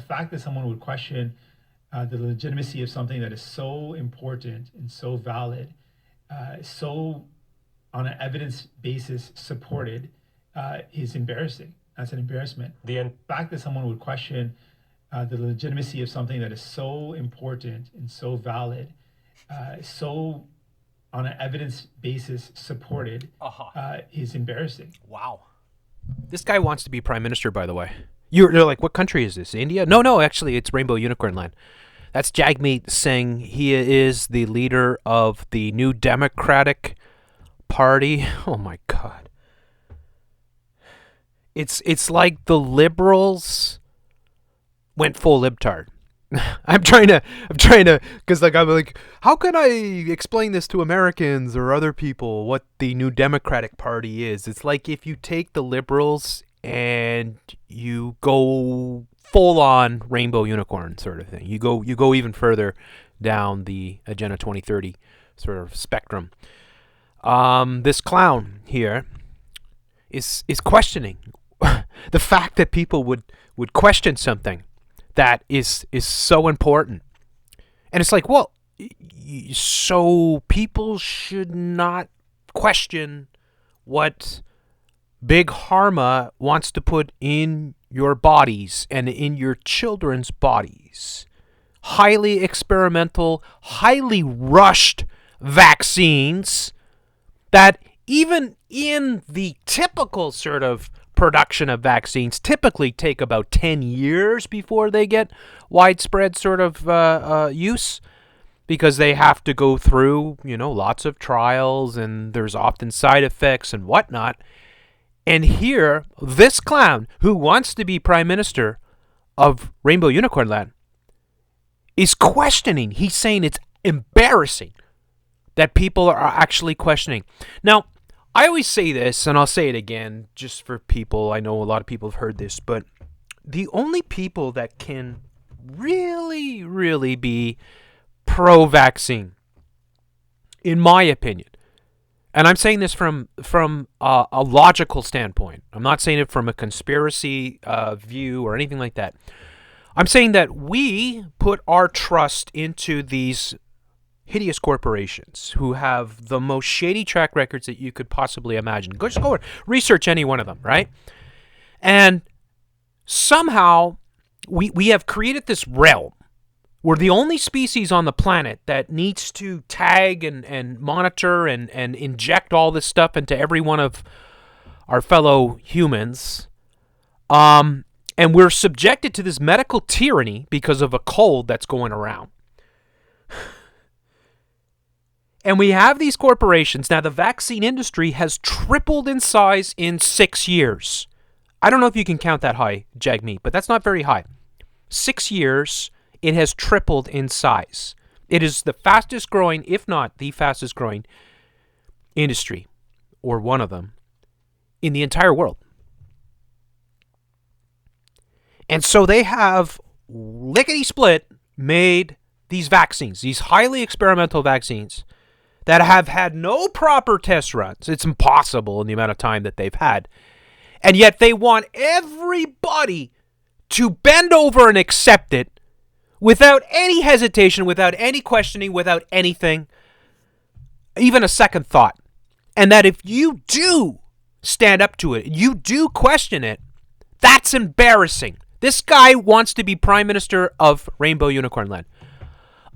fact that someone would question the legitimacy of something that is so important and so valid, so on an evidence basis supported, is embarrassing. That's an embarrassment. The fact that someone would question the legitimacy of something that is so important and so valid, so on an evidence basis supported, is embarrassing. Wow. This guy wants to be prime minister, by the way. You're like, what country is this? India? No, actually, it's Rainbow Unicorn Land. That's Jagmeet Singh. He is the leader of the New Democratic Party. Oh my God. It's like the liberals went full libtard. I'm trying to, because like I'm like, how can I explain this to Americans or other people what the New Democratic Party is? It's like if you take the liberals and you go full on rainbow unicorn sort of thing. You go even further down the Agenda 2030 sort of spectrum. This clown here is questioning the fact that people would question something that is so important. And it's like, well, so people should not question what Big Pharma wants to put in your bodies and in your children's bodies. Highly experimental, highly rushed vaccines that even in the typical sort of production of vaccines typically take about 10 years before they get widespread sort of use, because they have to go through, lots of trials and there's often side effects and whatnot. And here, this clown who wants to be prime minister of Rainbow Unicorn Land is questioning. He's saying it's embarrassing that people are actually questioning. Now, I always say this, and I'll say it again just for people. I know a lot of people have heard this, but the only people that can really, really be pro-vaccine, in my opinion, and I'm saying this from a logical standpoint. I'm not saying it from a conspiracy view or anything like that. I'm saying that we put our trust into these hideous corporations who have the most shady track records that you could possibly imagine. Just go and research any one of them, right? And somehow we have created this realm. We're the only species on the planet that needs to tag and monitor and inject all this stuff into every one of our fellow humans. And we're subjected to this medical tyranny because of a cold that's going around. And we have these corporations. Now, the vaccine industry has tripled in size in 6 years. I don't know if you can count that high, Jagmeet, but that's not very high. 6 years, it has tripled in size. It is the fastest growing, if not the fastest growing industry, or one of them, in the entire world. And so they have lickety-split made these vaccines, these highly experimental vaccines, that have had no proper test runs. It's impossible in the amount of time that they've had. And yet they want everybody to bend over and accept it without any hesitation, without any questioning, without anything, even a second thought. And that if you do stand up to it, you do question it, that's embarrassing. This guy wants to be prime minister of Rainbow Unicorn Land.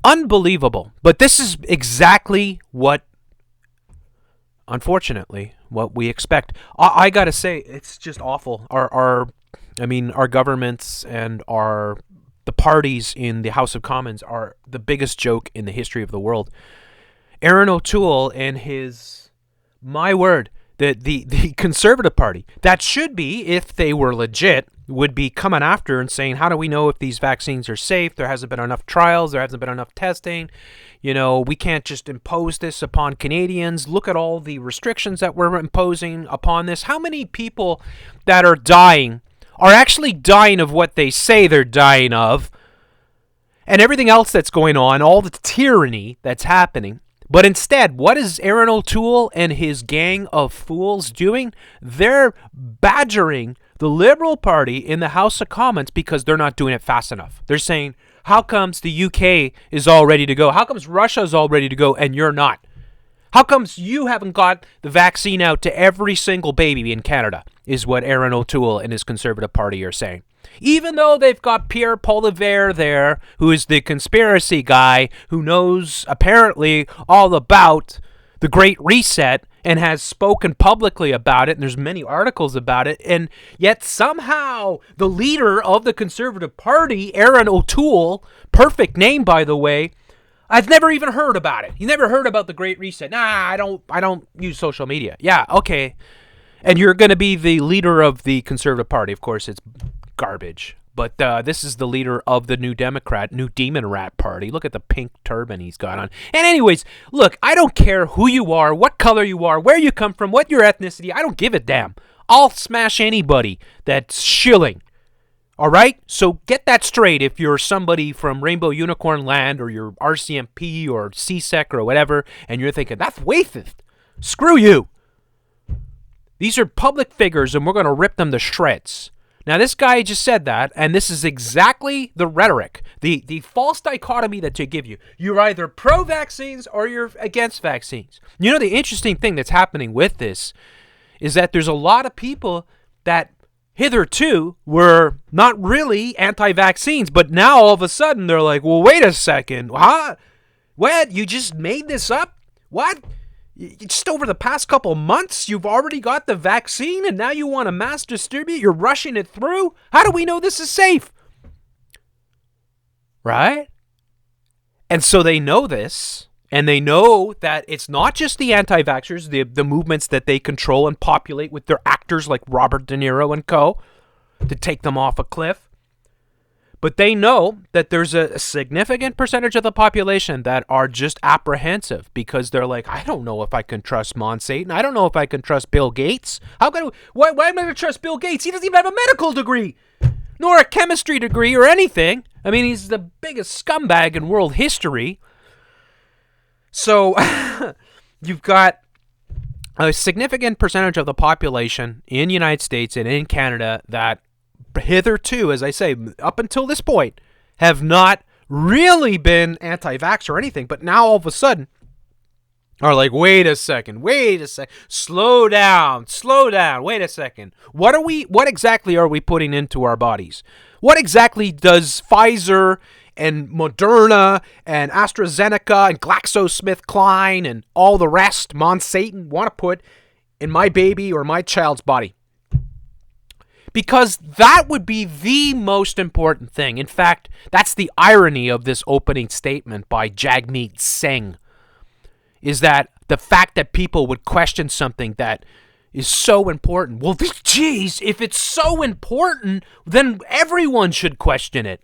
Unbelievable. But this is exactly what, unfortunately, what we expect. I gotta say, it's just awful. Our governments and the parties in the House of Commons are the biggest joke in the history of the world. Aaron O'Toole and his, my word, the Conservative Party, that should be, if they were legit, would be coming after and saying, how do we know if these vaccines are safe? There hasn't been enough trials. There hasn't been enough testing. We can't just impose this upon Canadians. Look at all the restrictions that we're imposing upon this. How many people that are dying are actually dying of what they say they're dying of? And everything else that's going on, all the tyranny that's happening. But instead, what is Aaron O'Toole and his gang of fools doing? They're badgering the Liberal Party in the House of Commons because they're not doing it fast enough. They're saying, how comes the UK is all ready to go? How comes Russia is all ready to go and you're not? How comes you haven't got the vaccine out to every single baby in Canada, is what Aaron O'Toole and his Conservative Party are saying. Even though they've got Pierre Poilievre there, who is the conspiracy guy, who knows apparently all about the Great Reset and has spoken publicly about it, and there's many articles about it, and yet somehow the leader of the Conservative Party, Aaron O'Toole, perfect name by the way, I've never even heard about it. You never heard about the Great Reset. Nah, I don't use social media. Yeah, okay. And you're going to be the leader of the Conservative Party. Of course, it's garbage. But this is the leader of the New Demon Rat Party. Look at the pink turban he's got on. And anyways, look, I don't care who you are, what color you are, where you come from, what your ethnicity. I don't give a damn. I'll smash anybody that's shilling. All right? So get that straight if you're somebody from Rainbow Unicorn Land or you're RCMP or CSEC or whatever, and you're thinking, that's racist. Screw you. These are public figures, and we're going to rip them to shreds. Now, this guy just said that, and this is exactly the rhetoric, the false dichotomy that they give you. You're either pro-vaccines or you're against vaccines. You know, the interesting thing that's happening with this is that there's a lot of people that hitherto were not really anti-vaccines, but now all of a sudden they're like, well, wait a second. Huh? What? You just made this up? What? Just over the past couple months, you've already got the vaccine and now you want to mass distribute? You're rushing it through? How do we know this is safe? Right? And so they know this, and they know that it's not just the anti-vaxxers, the movements that they control and populate with their actors like Robert De Niro and co. to take them off a cliff. But they know that there's a significant percentage of the population that are just apprehensive because they're like, I don't know if I can trust Monsanto. I don't know if I can trust Bill Gates. Why am I going to trust Bill Gates? He doesn't even have a medical degree, nor a chemistry degree or anything. I mean, he's the biggest scumbag in world history. So you've got a significant percentage of the population in the United States and in Canada that hitherto, as I say, up until this point, have not really been anti-vax or anything, but now all of a sudden are like, wait a second, slow down, wait a second. What exactly are we putting into our bodies? What exactly does Pfizer and Moderna and AstraZeneca and GlaxoSmithKline and all the rest, Monsanto, want to put in my baby or my child's body? Because that would be the most important thing. In fact, that's the irony of this opening statement by Jagmeet Singh, is that the fact that people would question something that is so important. Well, geez, if it's so important, then everyone should question it.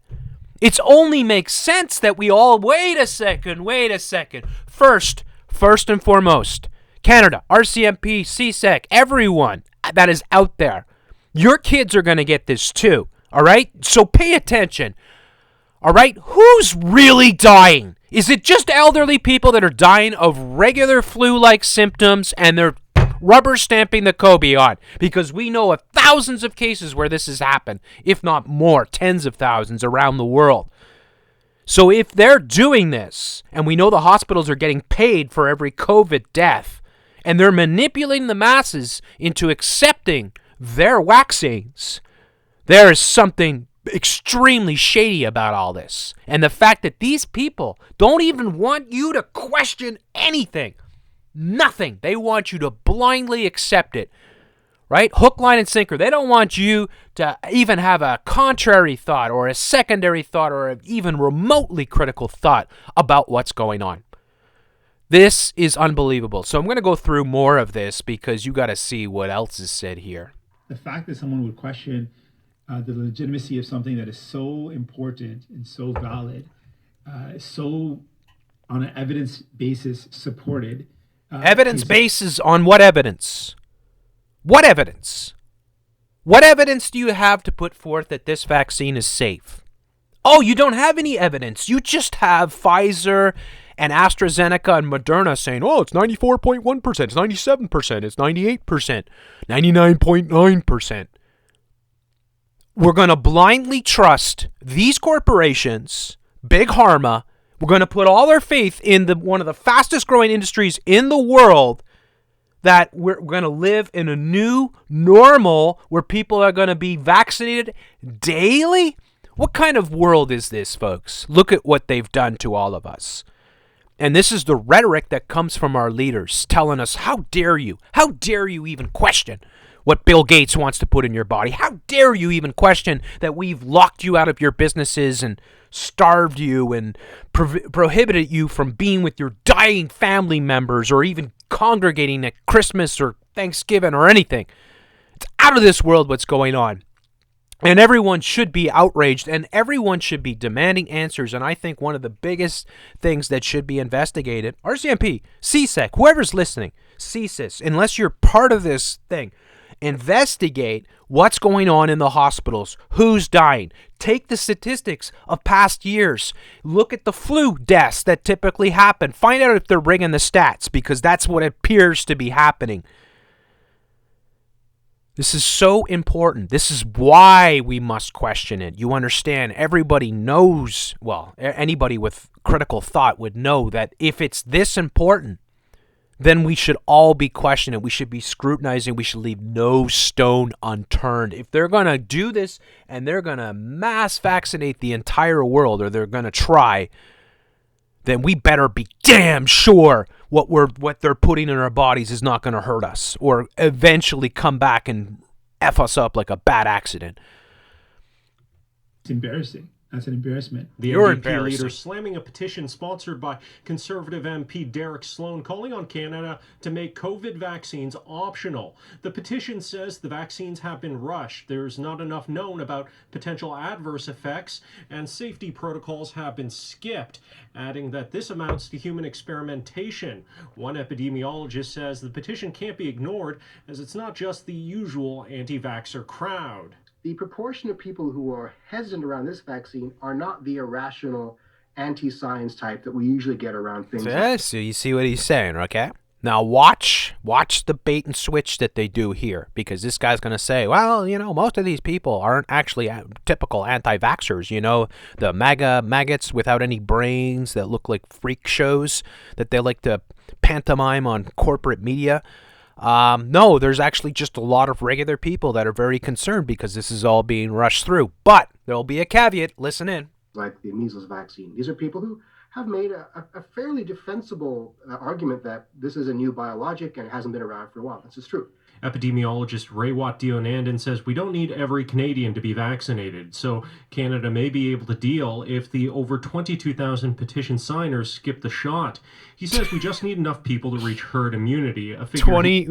It only makes sense that we all, wait a second. First and foremost, Canada, RCMP, CSEC, everyone that is out there, your kids are going to get this too, all right? So pay attention, all right? Who's really dying? Is it just elderly people that are dying of regular flu-like symptoms and they're rubber stamping the Kobe on? Because we know of thousands of cases where this has happened, if not more, tens of thousands around the world. So if they're doing this, and we know the hospitals are getting paid for every COVID death, and they're manipulating the masses into accepting their vaccines, there is something extremely shady about all this. And the fact that these people don't even want you to question anything. Nothing. They want you to blindly accept it. Right? Hook, line, and sinker. They don't want you to even have a contrary thought or a secondary thought or an even remotely critical thought about what's going on. This is unbelievable. So I'm going to go through more of this because you got to see what else is said here. The fact that someone would question the legitimacy of something that is so important and so valid, so on an evidence basis supported. Evidence basis on what evidence? What evidence? What evidence do you have to put forth that this vaccine is safe? Oh, you don't have any evidence. You just have Pfizer and AstraZeneca and Moderna saying, oh, it's 94.1%, it's 97%, it's 98%, 99.9%. we're going to blindly trust these corporations, Big Pharma. We're going to put all our faith in one of the fastest growing industries in the world, that we're going to live in a new normal where people are going to be vaccinated daily? What kind of world is this, folks? Look at what they've done to all of us. And this is the rhetoric that comes from our leaders telling us, how dare you? How dare you even question what Bill Gates wants to put in your body? How dare you even question that we've locked you out of your businesses and starved you and prohibited you from being with your dying family members or even congregating at Christmas or Thanksgiving or anything? It's out of this world what's going on. And everyone should be outraged, and everyone should be demanding answers. And I think one of the biggest things that should be investigated, RCMP, CSEC, whoever's listening, CSIS, unless you're part of this thing, investigate what's going on in the hospitals, who's dying. Take the statistics of past years. Look at the flu deaths that typically happen. Find out if they're rigging the stats, because that's what appears to be happening. This is so important. This is why we must question it. You understand, everybody knows, well, anybody with critical thought would know that if it's this important, then we should all be questioning. We should be scrutinizing. We should leave no stone unturned. If they're going to do this and they're going to mass vaccinate the entire world, or they're going to try, then we better be damn sure what they're putting in our bodies is not going to hurt us or eventually come back and F us up like a bad accident. It's embarrassing. That's an embarrassment. The NDP leader slamming a petition sponsored by Conservative MP Derek Sloan calling on Canada to make COVID vaccines optional. The petition says the vaccines have been rushed. There's not enough known about potential adverse effects, and safety protocols have been skipped, adding that this amounts to human experimentation. One epidemiologist says the petition can't be ignored, as it's not just the usual anti-vaxxer crowd. The proportion of people who are hesitant around this vaccine are not the irrational anti-science type that we usually get around things. So you see what he's saying, okay? Now watch the bait and switch that they do here, because this guy's going to say, well, most of these people aren't actually typical anti-vaxxers. The maggots without any brains that look like freak shows that they like to pantomime on corporate media. No, there's actually just a lot of regular people that are very concerned because this is all being rushed through. But there'll be a caveat. Listen in. Like the measles vaccine. These are people who have made a fairly defensible argument that this is a new biologic and it hasn't been around for a while. This is true. Epidemiologist Raywat Deonandan says we don't need every Canadian to be vaccinated, so Canada may be able to deal if the over 22,000 petition signers skip the shot. He says we just need enough people to reach herd immunity.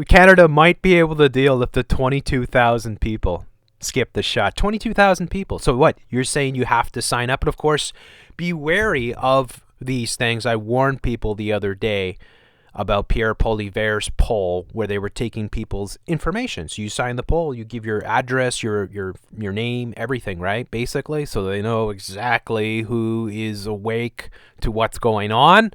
Canada might be able to deal if the 22,000 people skip the shot. 22,000 people. So what? You're saying you have to sign up? And of course, be wary of these things. I warned people the other day about Pierre Poilievre's poll, where they were taking people's information. So you sign the poll, you give your address, your name, everything, right? Basically, so they know exactly who is awake to what's going on.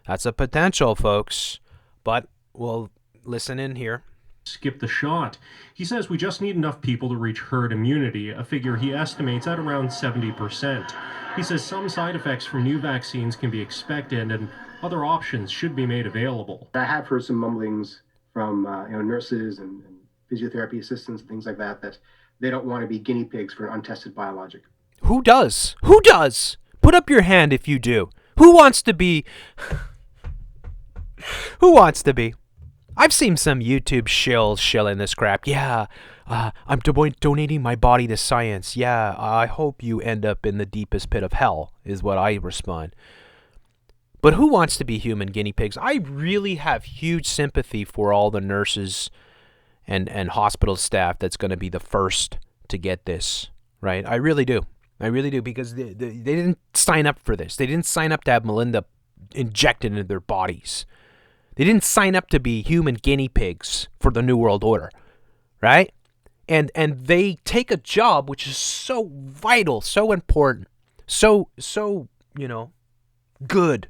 That's a potential, folks. But we'll listen in here. Skip the shot. He says we just need enough people to reach herd immunity, a figure he estimates at around 70%. He says some side effects from new vaccines can be expected, and other options should be made available. I have heard some mumblings from nurses and physiotherapy assistants and things like that they don't want to be guinea pigs for an untested biologic. Who does? Who does? Put up your hand if you do. Who wants to be? Who wants to be? I've seen some YouTube shilling this crap. Yeah, I'm donating my body to science. Yeah, I hope you end up in the deepest pit of hell, is what I respond. But who wants to be human guinea pigs? I really have huge sympathy for all the nurses and hospital staff that's going to be the first to get this, right? I really do. I really do, because they didn't sign up for this. They didn't sign up to have Melinda injected into their bodies. They didn't sign up to be human guinea pigs for the New World Order, right? And they take a job which is so vital, so important, so good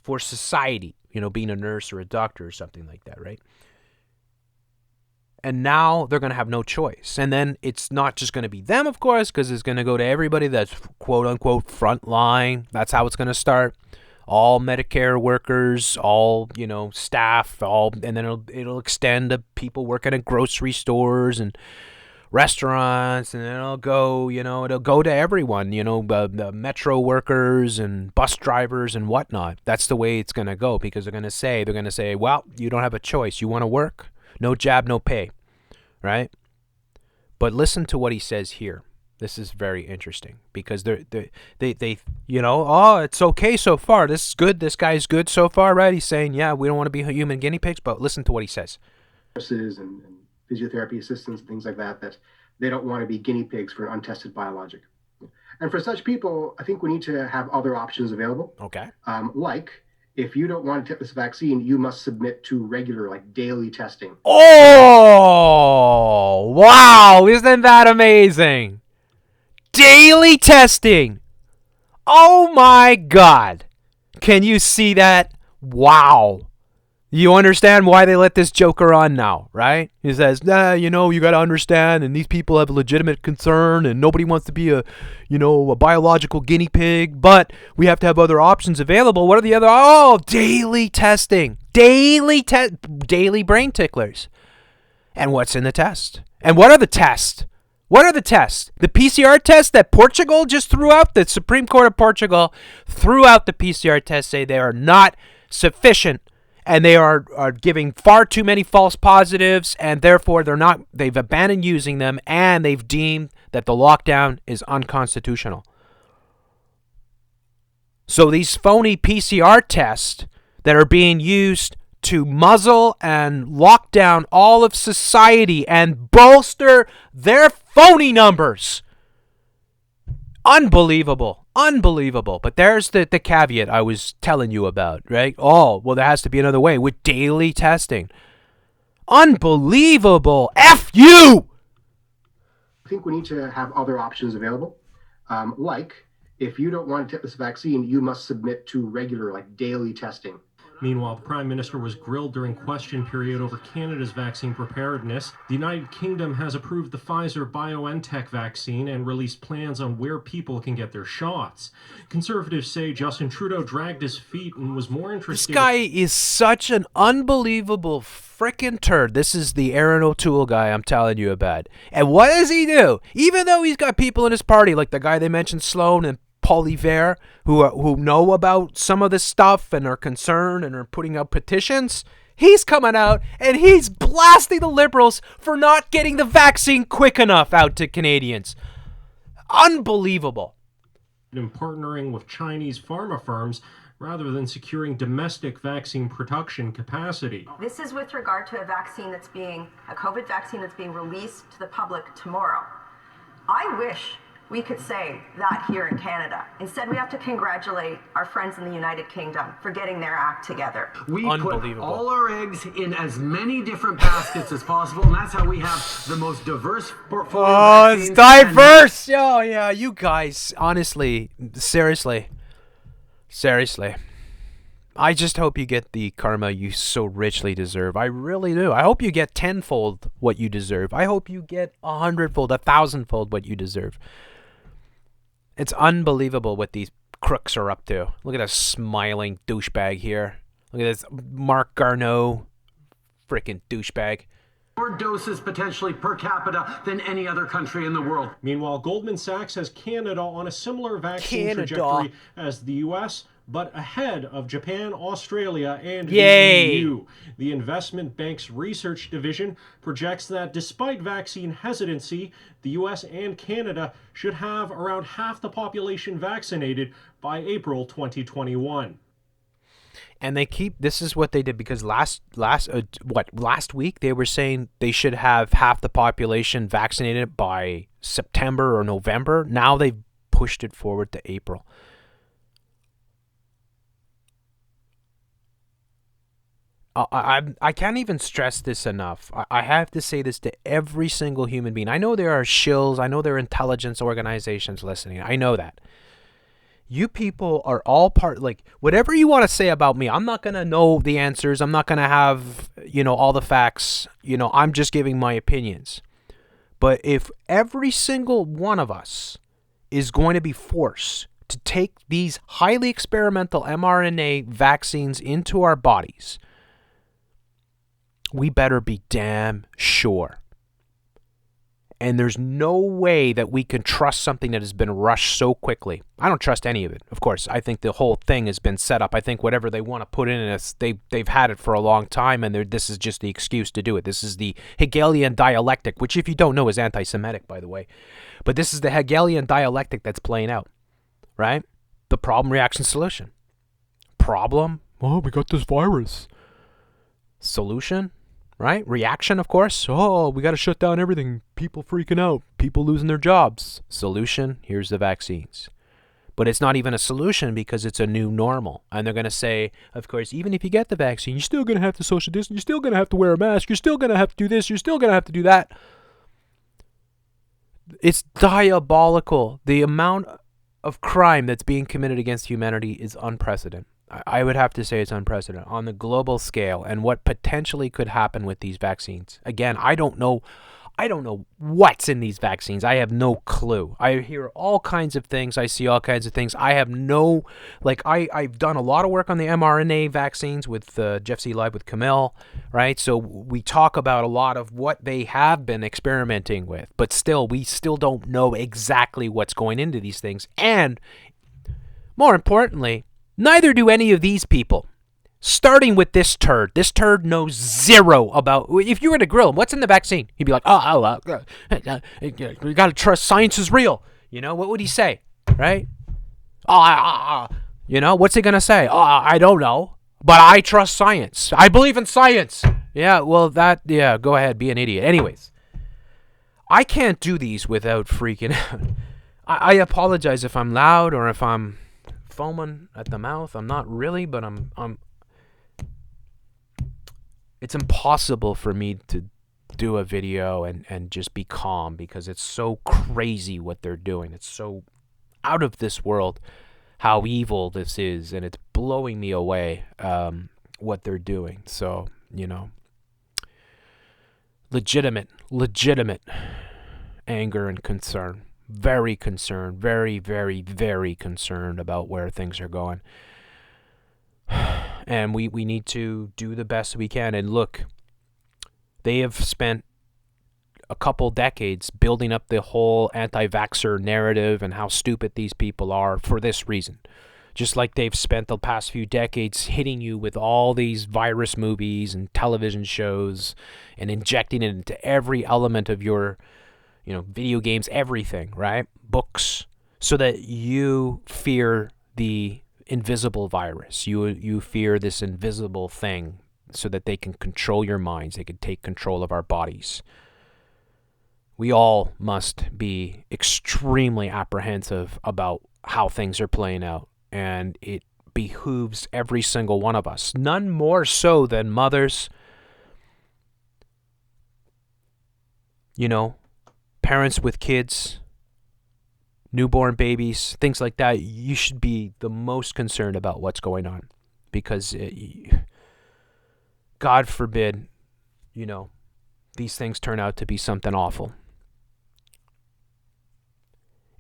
for society, being a nurse or a doctor or something like that, right? And now they're going to have no choice. And then it's not just going to be them, of course, because it's going to go to everybody that's quote unquote front line. That's how it's going to start. All Medicare workers, all, staff, and then it'll extend to people working at grocery stores and restaurants, and then it'll go to everyone, the metro workers and bus drivers and whatnot. That's the way it's going to go, because they're going to say, well, you don't have a choice. You want to work? No jab, no pay, right? But listen to what he says here. This is very interesting, because they oh, it's okay so far. This is good. This guy's good so far, right? He's saying, yeah, we don't want to be human guinea pigs, but listen to what he says. Nurses and physiotherapy assistants, things like that, that they don't want to be guinea pigs for an untested biologic. And for such people, I think we need to have other options available. Okay. Like, if you don't want to take this vaccine, you must submit to regular, daily testing. Oh, wow. Isn't that amazing? Daily testing. Oh my God. Can you see that? Wow. You understand why they let this joker on now, right? He says, you got to understand, and these people have a legitimate concern, and nobody wants to be a biological guinea pig, but we have to have other options available. What are the other? Oh, daily testing. Daily brain ticklers. And what's in the test? And what are the tests? What are the tests? The PCR test that Portugal just threw out, the Supreme Court of Portugal threw out the PCR tests, say they are not sufficient, and they are giving far too many false positives, and therefore they've abandoned using them, and they've deemed that the lockdown is unconstitutional. So these phony PCR tests that are being used to muzzle and lock down all of society and bolster their phony numbers. Unbelievable. But there's the caveat I was telling you about, right? Oh, well, there has to be another way with daily testing. Unbelievable. F you! I think we need to have other options available. Like, if you don't want to take this vaccine, you must submit to regular, daily testing. Meanwhile, the Prime Minister was grilled during question period over Canada's vaccine preparedness. The United Kingdom has approved the Pfizer-BioNTech vaccine and released plans on where people can get their shots. Conservatives say Justin Trudeau dragged his feet and was more interested... This guy is such an unbelievable frickin' turd. This is the Aaron O'Toole guy I'm telling you about. And what does he do? Even though he's got people in his party, like the guy they mentioned, Sloan and Poilievre, who know about some of this stuff and are concerned and are putting out petitions, he's coming out and he's blasting the Liberals for not getting the vaccine quick enough out to Canadians. Unbelievable. In partnering with Chinese pharma firms rather than securing domestic vaccine production capacity. This is with regard to a COVID vaccine that's being released to the public tomorrow. I wish we could say that here in Canada. Instead, we have to congratulate our friends in the United Kingdom for getting their act together. We put all our eggs in as many different baskets as possible, and that's how we have the most diverse portfolio. Oh, it's diverse! Oh, yeah, you guys, honestly, seriously. I just hope you get the karma you so richly deserve. I really do. I hope you get tenfold what you deserve. I hope you get 100-fold, 1,000-fold what you deserve. It's unbelievable what these crooks are up to. Look at this smiling douchebag here. Look at this Mark Garneau, freaking douchebag. More doses potentially per capita than any other country in the world. Meanwhile, Goldman Sachs has Canada on a similar vaccine trajectory as the U.S., but ahead of Japan, Australia, and the EU. The investment bank's research division projects that despite vaccine hesitancy, the U.S. and Canada should have around half the population vaccinated by April 2021. And this is what they did, because last week they were saying they should have half the population vaccinated by September or November. Now they've pushed it forward to April. I can't even stress this enough. I have to say this to every single human being. I know there are shills. I know there are intelligence organizations listening. I know that. You people are all part, like, whatever you want to say about me, I'm not going to know the answers. I'm not going to have, all the facts. I'm just giving my opinions. But if every single one of us is going to be forced to take these highly experimental mRNA vaccines into our bodies, we better be damn sure. And there's no way that we can trust something that has been rushed so quickly. I don't trust any of it. Of course, I think the whole thing has been set up. I think whatever they want to put in it, they've had it for a long time, and this is just the excuse to do it. This is the Hegelian dialectic, which, if you don't know, is anti-Semitic, by the way. But this is the Hegelian dialectic that's playing out, right? The problem, reaction, solution. Problem? Oh, we got this virus. Solution? Right? Reaction, of course. Oh, we got to shut down everything. People freaking out. People losing their jobs. Solution, here's the vaccines. But it's not even a solution because it's a new normal. And they're going to say, of course, even if you get the vaccine, you're still going to have to social distance. You're still going to have to wear a mask. You're still going to have to do this. You're still going to have to do that. It's diabolical. The amount of crime that's being committed against humanity is unprecedented. I would have to say it's unprecedented on the global scale, and what potentially could happen with these vaccines. Again, I don't know what's in these vaccines. I have no clue. I hear all kinds of things. I see all kinds of things. I have no, I've done a lot of work on the mRNA vaccines with Jeff C. Live with Camille, right? So we talk about a lot of what they have been experimenting with, but still, we still don't know exactly what's going into these things. And more importantly, neither do any of these people. Starting with this turd. This turd knows zero about... If you were to grill him, what's in the vaccine? He'd be like, we got to trust science is real. What would he say? Right? What's he going to say? I don't know. But I trust science. I believe in science. Yeah, well, go ahead, be an idiot. Anyways, I can't do these without freaking out. I apologize if I'm loud or if I'm foaming at the mouth. I'm not really, but I'm it's impossible for me to do a video and just be calm because it's so crazy what they're doing. It's so out of this world how evil this is, and it's blowing me away what they're doing. So, legitimate anger and concern. Very concerned, very, very, very concerned about where things are going. And we need to do the best we can. And look, they have spent a couple decades building up the whole anti-vaxxer narrative and how stupid these people are for this reason. Just like they've spent the past few decades hitting you with all these virus movies and television shows and injecting it into every element of your video games, everything, right? Books, so that you fear the invisible virus. You fear this invisible thing so that they can control your minds. They can take control of our bodies. We all must be extremely apprehensive about how things are playing out, and it behooves every single one of us, none more so than mothers, parents with kids, newborn babies, things like that. You should be the most concerned about what's going on because God forbid, these things turn out to be something awful.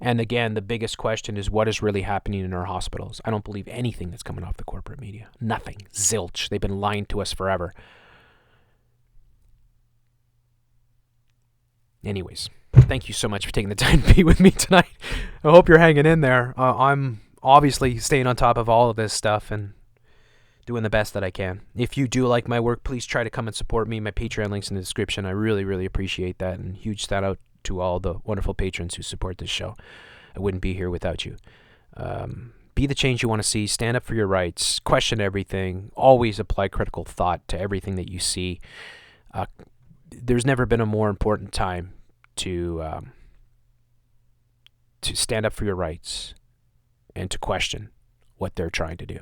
And again, the biggest question is what is really happening in our hospitals. I don't believe anything that's coming off the corporate media. Nothing. Zilch. They've been lying to us forever. Anyways, thank you so much for taking the time to be with me tonight. I hope you're hanging in there. I'm obviously staying on top of all of this stuff and doing the best that I can. If you do like my work, please try to come and support me. My Patreon link's in the description. I really, really appreciate that. And huge shout out to all the wonderful patrons who support this show. I wouldn't be here without you. Be the change you want to see. Stand up for your rights. Question everything. Always apply critical thought to everything that you see. There's never been a more important time to stand up for your rights and to question what they're trying to do.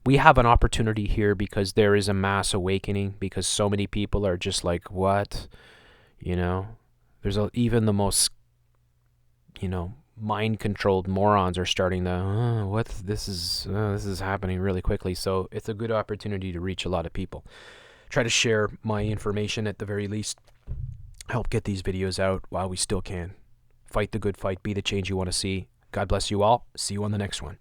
We have an opportunity here because there is a mass awakening, because so many people are just like, what? There's even the most, mind-controlled morons are starting to, this is happening really quickly. So it's a good opportunity to reach a lot of people. Try to share my information at the very least. Help get these videos out while we still can. Fight the good fight. Be the change you want to see. God bless you all. See you on the next one.